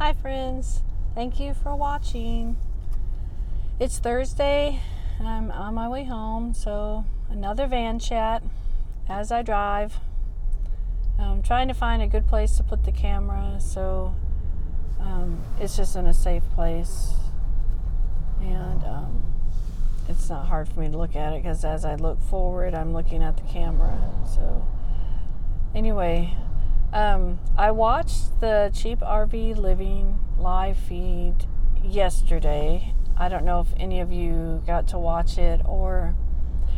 Hi friends, thank you for watching. It's Thursday, I'm on my way home, so another van chat as I drive. I'm trying to find a good place to put the camera so it's just in a safe place, and it's not hard for me to look at it because as I look forward I'm looking at the camera. So anyway, I watched the Cheap RV Living live feed yesterday. I don't know if any of you got to watch it, or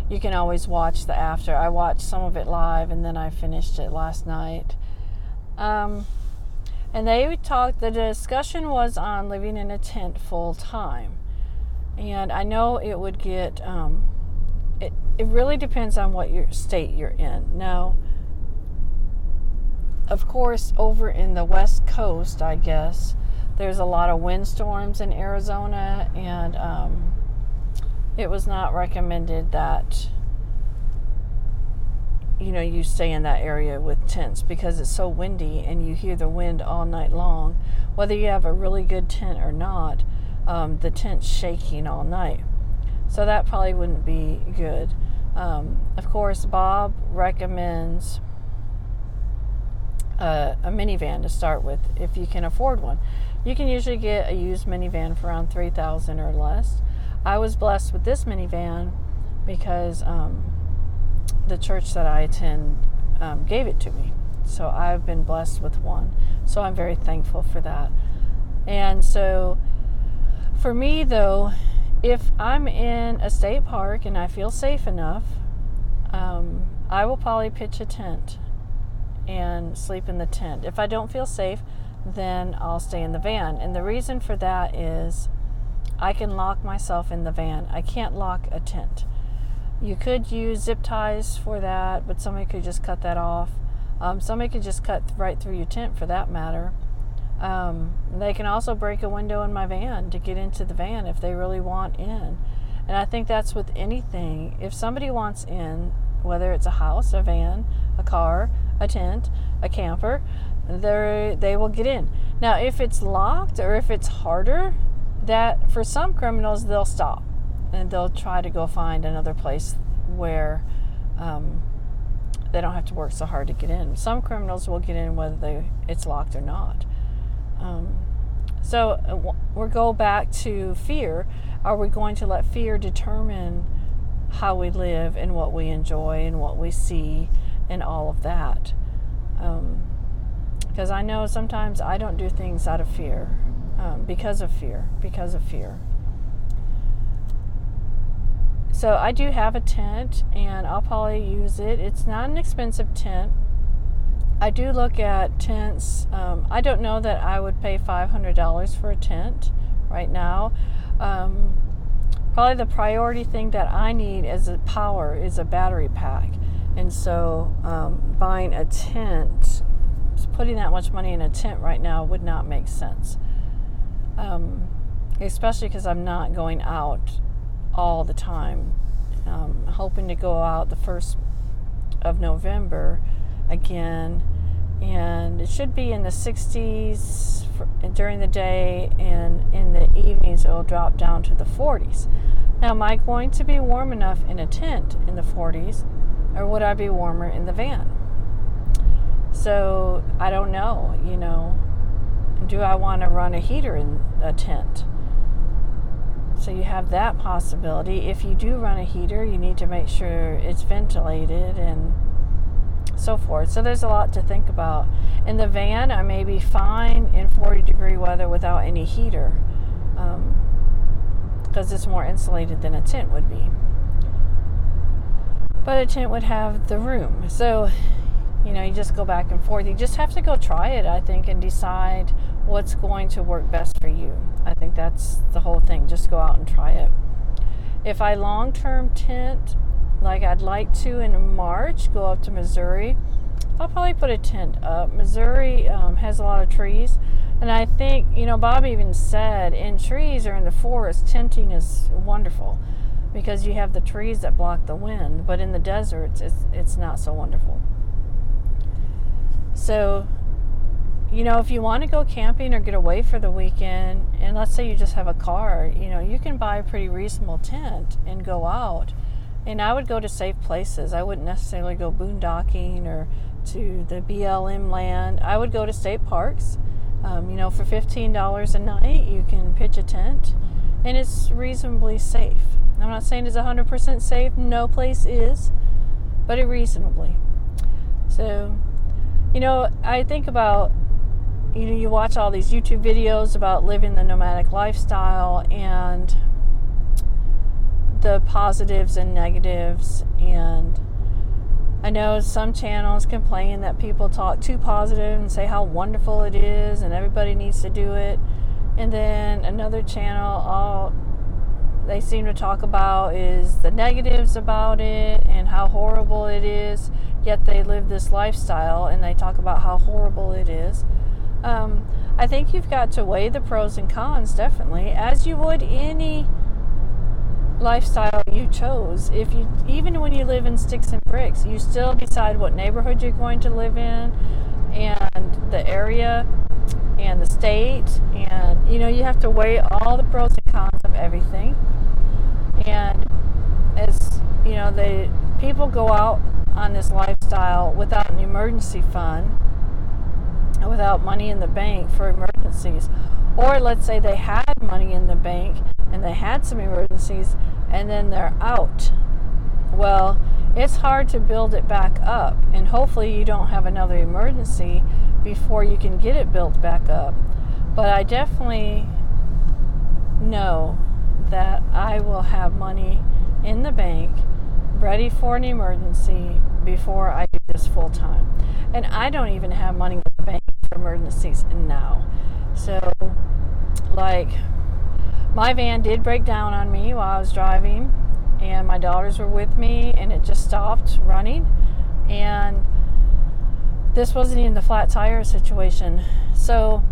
you can always watch the after. I watched some of it live and then I finished it last night. And the discussion was on living in a tent full time. And I know it would get, it really depends on what state you're in. Now, of course, over in the West Coast, I guess, there's a lot of windstorms in Arizona, and it was not recommended that, you stay in that area with tents because it's so windy and you hear the wind all night long. Whether you have a really good tent or not, the tent's shaking all night. So that probably wouldn't be good. Of course, Bob recommends a minivan to start with if you can afford one. You can usually get a used minivan for around $3,000 or less. I was blessed with this minivan because the church that I attend gave it to me. So I've been blessed with one. So I'm very thankful for that. And so for me though, if I'm in a state park and I feel safe enough, I will probably pitch a tent and sleep in the tent. If I don't feel safe, then I'll stay in the van. And the reason for that is I can lock myself in the van. I can't lock a tent. You could use zip ties for that, but somebody could just cut that off. Somebody could just cut right through your tent for that matter. They can also break a window in my van to get into the van if they really want in. And I think that's with anything. If somebody wants in, whether it's a house, a van, a car, a tent, a camper, they will get in. Now, if it's locked or if it's harder, that for some criminals, they'll stop and they'll try to go find another place where they don't have to work so hard to get in. Some criminals will get in whether it's locked or not. So we'll go back to fear. Are we going to let fear determine how we live and what we enjoy and what we see and all of that? Because I know sometimes I don't do things out of fear, because of fear. So I do have a tent and I'll probably use it. It's not an expensive tent. I do look at tents. I don't know that I would pay $500 for a tent right now. Probably the priority thing that I need as a power is a battery pack. And so buying a tent, putting that much money in a tent right now would not make sense. Especially because I'm not going out all the time. Hoping to go out the 1st of November again, and it should be in the 60s during the day, and in the evenings it'll drop down to the 40s. Now, am I going to be warm enough in a tent in the 40s, or would I be warmer in the van? So I don't know, do I want to run a heater in a tent? So you have that possibility. If you do run a heater, you need to make sure it's ventilated and so forth. So there's a lot to think about. In the van, I may be fine in 40-degree weather without any heater, because it's more insulated than a tent would be. But a tent would have the room. So, you just go back and forth. You just have to go try it, I think, and decide what's going to work best for you. I think that's the whole thing. Just go out and try it. If I long-term tent, like I'd like to in March, go up to Missouri, I'll probably put a tent up. Missouri has a lot of trees. And I think, Bob even said in trees or in the forest, tenting is wonderful because you have the trees that block the wind. But in the deserts, it's not so wonderful. So, if you want to go camping or get away for the weekend, and let's say you just have a car, you can buy a pretty reasonable tent and go out. And I would go to safe places. I wouldn't necessarily go boondocking or to the BLM land. I would go to state parks. For $15 a night, you can pitch a tent, and it's reasonably safe. I'm not saying it's 100% safe. No place is, but it reasonably. So, I think about, you watch all these YouTube videos about living the nomadic lifestyle and the positives and negatives, and I know some channels complain that people talk too positive and say how wonderful it is and everybody needs to do it, and then another channel, all they seem to talk about is the negatives about it and how horrible it is, yet they live this lifestyle and they talk about how horrible it is. I think you've got to weigh the pros and cons, definitely, as you would any lifestyle you chose. Even when you live in sticks and bricks, you still decide what neighborhood you're going to live in, and the area and the state, and you have to weigh all the pros and cons of everything. And as people go out on this lifestyle without an emergency fund, without money in the bank for emergencies, or let's say they had money in the bank and they had some emergencies and then they're out. Well, it's hard to build it back up, and hopefully you don't have another emergency before you can get it built back up. But I definitely know that I will have money in the bank ready for an emergency before I do this full time. And I don't even have money in the bank for emergencies now. So, my van did break down on me while I was driving, and my daughters were with me, and it just stopped running. And this wasn't even the flat tire situation. So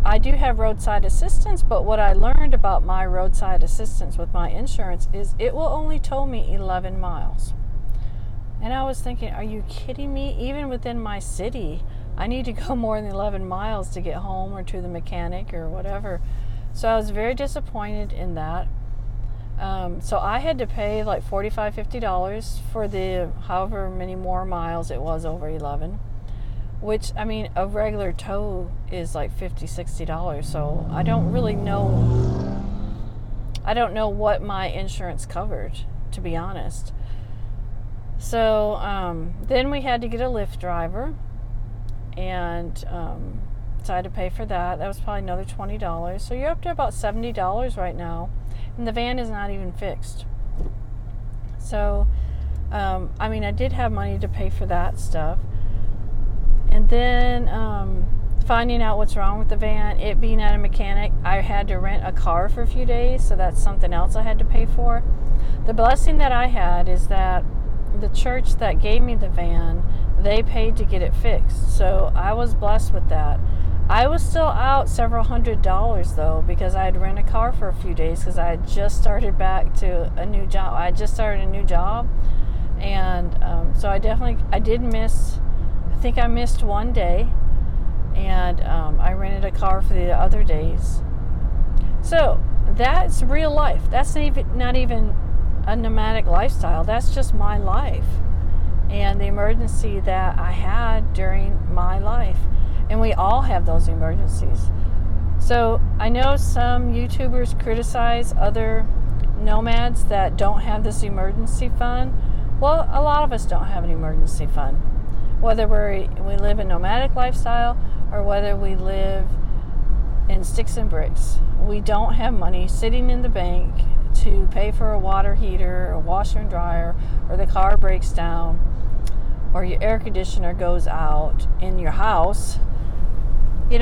I do have roadside assistance, but what I learned about my roadside assistance with my insurance is it will only tow me 11 miles. And I was thinking, are you kidding me? Even within my city, I need to go more than 11 miles to get home or to the mechanic or whatever. So I was very disappointed in that. So I had to pay like $45, $50 for the however many more miles it was over 11. Which, a regular tow is like $50, $60. So I don't really know. I don't know what my insurance covered, to be honest. So then we had to get a Lyft driver, and so I had to pay for that. That was probably another $20. So you're up to about $70 right now, and the van is not even fixed. So, I did have money to pay for that stuff. And then finding out what's wrong with the van, it being at a mechanic, I had to rent a car for a few days, so that's something else I had to pay for. The blessing that I had is that the church that gave me the van, they paid to get it fixed. So I was blessed with that. I was still out several $100s though, because I had rented a car for a few days because I had just started back to a new job. I just started a new job, and so I did miss. I think I missed one day, and I rented a car for the other days. So that's real life. That's not even a nomadic lifestyle. That's just my life and the emergency that I had during my life. And we all have those emergencies. So I know some YouTubers criticize other nomads that don't have this emergency fund. Well, a lot of us don't have an emergency fund. Whether we live a nomadic lifestyle or whether we live in sticks and bricks, we don't have money sitting in the bank to pay for a water heater, a washer and dryer, or the car breaks down, or your air conditioner goes out in your house. I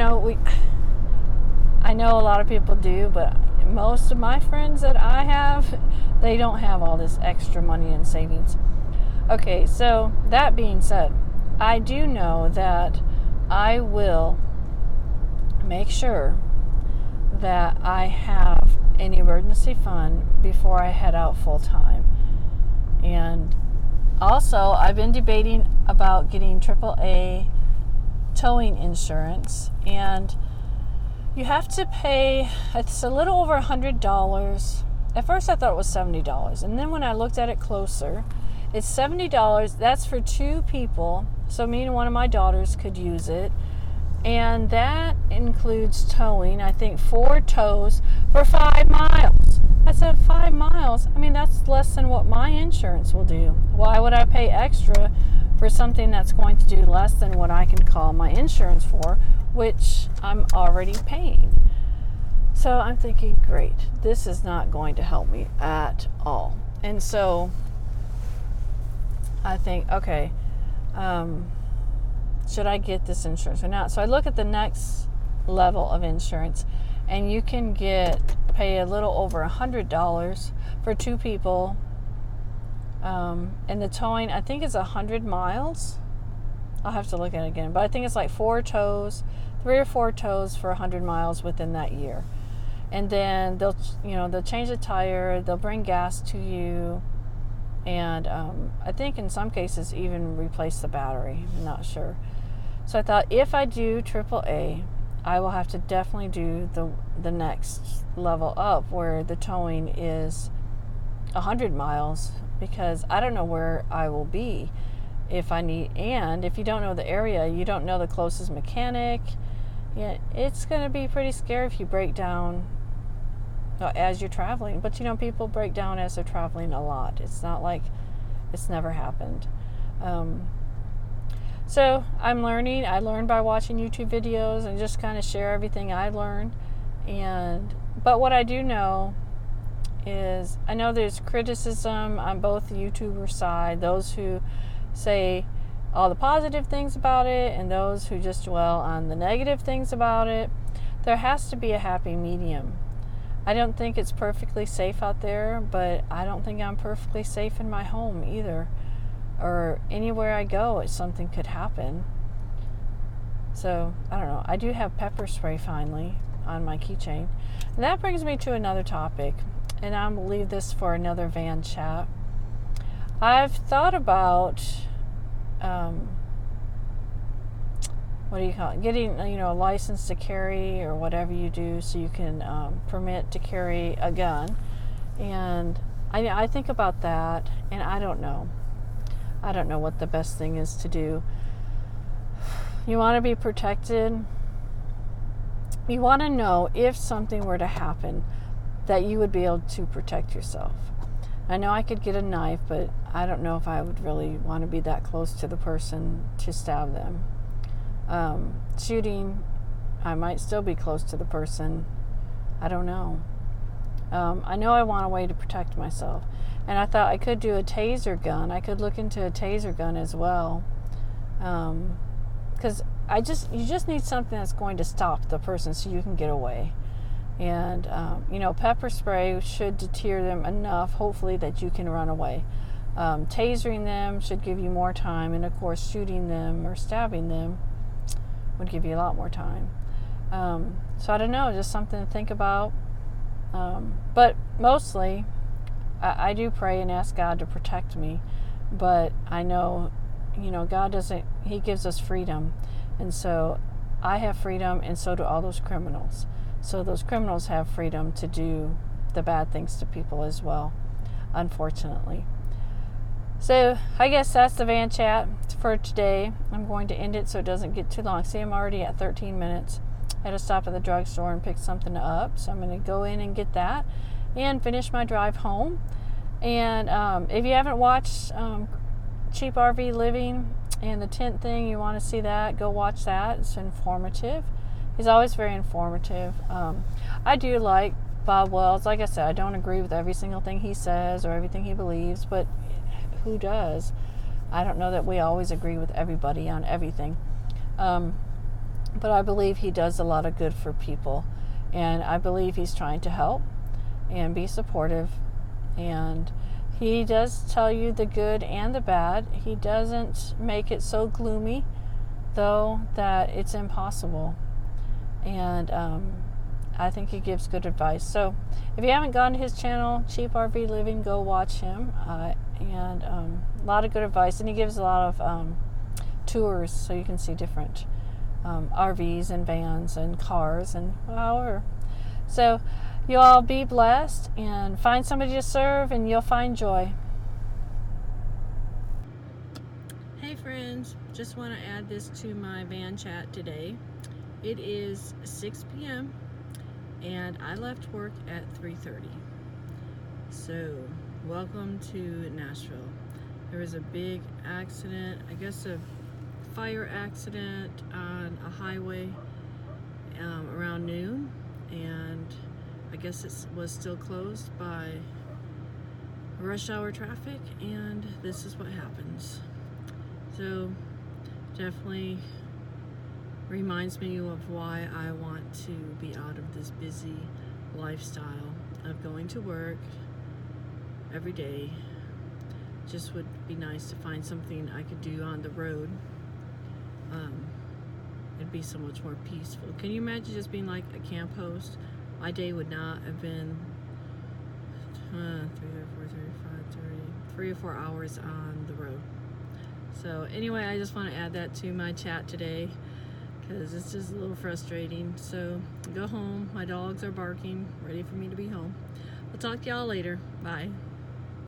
know a lot of people do, but most of my friends that I have, they don't have all this extra money in savings. Okay, so that being said, I do know that I will make sure that I have an emergency fund before I head out full time. And also, I've been debating about getting AAA towing insurance, and you have to pay, it's a little over $100. At first I thought it was $70, and then when I looked at it closer, it's $70. That's for 2 people, so me and one of my daughters could use it, and that includes towing. I think 4 tows for 5 miles. I said 5 miles? I mean, that's less than what my insurance will do. Why would I pay extra for something that's going to do less than what I can call my insurance for, which I'm already paying? So I'm thinking, great, this is not going to help me at all. And so I think, okay, should I get this insurance or not? So I look at the next level of insurance, and you can pay a little over $100 for 2 people. And the towing, I think, is 100 miles. I'll have to look at it again, but I think it's like 4 tows, 3 or 4 tows for 100 miles within that year. And then they'll change the tire, they'll bring gas to you, and I think in some cases even replace the battery. I'm not sure. So I thought, if I do AAA, I will have to definitely do the next level up, where the towing is 100 miles, because I don't know where I will be if I need, and if you don't know the area, you don't know the closest mechanic. Yeah, it's going to be pretty scary if you break down as you're traveling. But people break down as they're traveling a lot. It's not like it's never happened. So I'm learning. I learn by watching YouTube videos and just kind of share everything I learn. But what I do know is, I know there's criticism on both the YouTuber side, those who say all the positive things about it and those who just dwell on the negative things about it. There has to be a happy medium. I don't think it's perfectly safe out there, but I don't think I'm perfectly safe in my home either, or anywhere I go, something could happen. So I don't know. I do have pepper spray finally on my keychain, and that brings me to another topic, and I'm gonna leave this for another van chat. I've thought about getting a license to carry, or whatever you do, so you can permit to carry a gun. And I think about that, and I don't know what the best thing is to do. You want to be protected. You want to know, if something were to happen, that you would be able to protect yourself. I know I could get a knife, but I don't know if I would really want to be that close to the person to stab them. Shooting, I might still be close to the person. I don't know. I know I want a way to protect myself. And I thought I could do a taser gun. I could look into a taser gun as well. Because you just need something that's going to stop the person so you can get away. And, pepper spray should deter them enough, hopefully, that you can run away. Tasering them should give you more time. And, of course, shooting them or stabbing them would give you a lot more time. So I don't know, just something to think about. But mostly, I do pray and ask God to protect me. But I know, God doesn't, He gives us freedom. And so I have freedom, and so do all those criminals. So those criminals have freedom to do the bad things to people as well, unfortunately. So I guess that's the van chat for today. I'm going to end it so it doesn't get too long. See, I'm already at 13 minutes. I had to stop at the drugstore and pick something up. So I'm going to go in and get that and finish my drive home. And if you haven't watched Cheap RV Living and the tent thing, you want to see that, go watch that. It's informative. He's always very informative. I do like Bob Wells. Like I said, I don't agree with every single thing he says or everything he believes, but who does? I don't know that we always agree with everybody on everything. But I believe he does a lot of good for people. And I believe he's trying to help and be supportive. And he does tell you the good and the bad. He doesn't make it so gloomy, though, that it's impossible. And I think he gives good advice. So if you haven't gone to his channel, Cheap RV Living, go watch him. And a lot of good advice. And he gives a lot of tours, so you can see different RVs and vans and cars and however. So you all be blessed and find somebody to serve, and you'll find joy. Hey friends, just want to add this to my van chat today. It is 6 p.m. and I left work at 3:30. So welcome to Nashville. There was a big accident, I guess a fire accident on a highway around noon, and I guess it was still closed by rush hour traffic, and this is what happens. So definitely reminds me of why I want to be out of this busy lifestyle of going to work every day. Just would be nice to find something I could do on the road. It'd be so much more peaceful. Can you imagine just being like a camp host? My day would not have been 3 or 4 hours on the road. So anyway, I just want to add that to my chat today because it's just a little frustrating. So go home. My dogs are barking, ready for me to be home. I'll talk to y'all later. Bye.